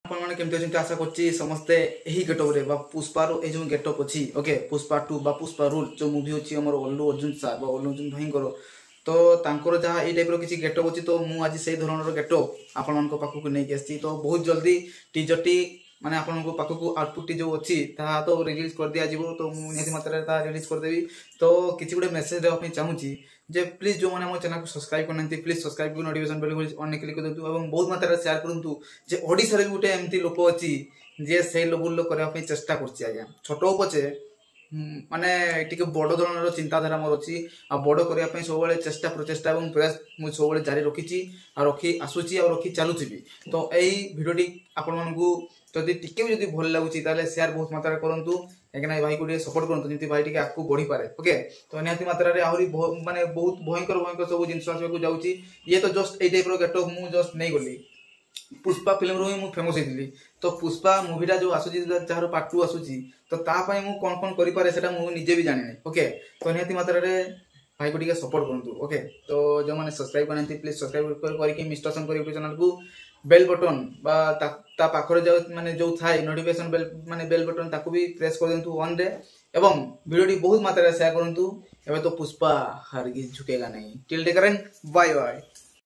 आपने केमती अच्छे आशा करछि समस्ते यही गेटअप रे बा पुष्पा रो ए जो गेटअप अछि ओके पुष्पा 2 बा पुष्पा रूल जो मूवी अछि हमर अल्लू अर्जुन सार बा अल्लू अर्जुन भाई तो तांकर जहाँ ये टाइप किसी गेटअप अच्छी तो मुझे आज से धरण गेटअप आपण पाखक नहीं आसी तो बहुत जल्दी टीजर टी माने आपण पाखक आउटपुट जो अच्छी तो रिलीज कर दिया तो निहती मात्रा रिलीज करदेवी तो किसी गोटे मेसेज देवाई चाहूँगी जे प्लीज जो मैंने मो चैनल को सब्सक्राइब करना please subscribe notification bell on click कर दिंतु और बहुत मात्रा शेयर करूँ जे ओडिशा रे भी गोटे एमती लोक अच्छी जे से लोग करने चेष्टा करछि आज्ञा छोट पचे माने टिके बड़ धरण चिंताधारा मोर अच्छी आ बड़ करने सब चेष्टा प्रचेषा और प्रयास मुझे सब जारी रखी आ रखी आसूची और रखी चलुची तो यही भिडियोटी आपण मानू जदि टिके भी भल लगुच शेयर बहुत मात्रा करूँ कहीं भाई को सपोर्ट करूँ जमी भाई टे आगे बढ़ी पारे ओके तो निहती मात्रा आहरी माने बहुत भयंकर भयंकर सब जिन आसवाक जाऊँगी ये तो जस्ट ये टाइप गेटअप मुझे जस्ट नहीं गली पुष्पा फिल्म रू ही फेमस होती तो पुष्पा मुवीटा जो आसूची जार पार्ट 2 आसूची तो तापाई मु कौन कौन करें से निजे भी जानी ओके तो निहती मात्रा भाई को टे सपोर्ट करूँ ओके तो जो मैंने सब्सक्राइब करना प्लीज सब्सक्राइब करके मिस्टेशन कर चैनल को बेल बटन ता पाखरे जो माने जो थाए नोटिफिकेशन बेल माने बेल बटन ताको भी प्रेस कर देंतु ऑन रे एवं वीडियो बहुत मात्रा शेयर करंतु एबे तो पुष्पा हरगिज झुकेगा नहीं टिल टेकरन बाय बाय।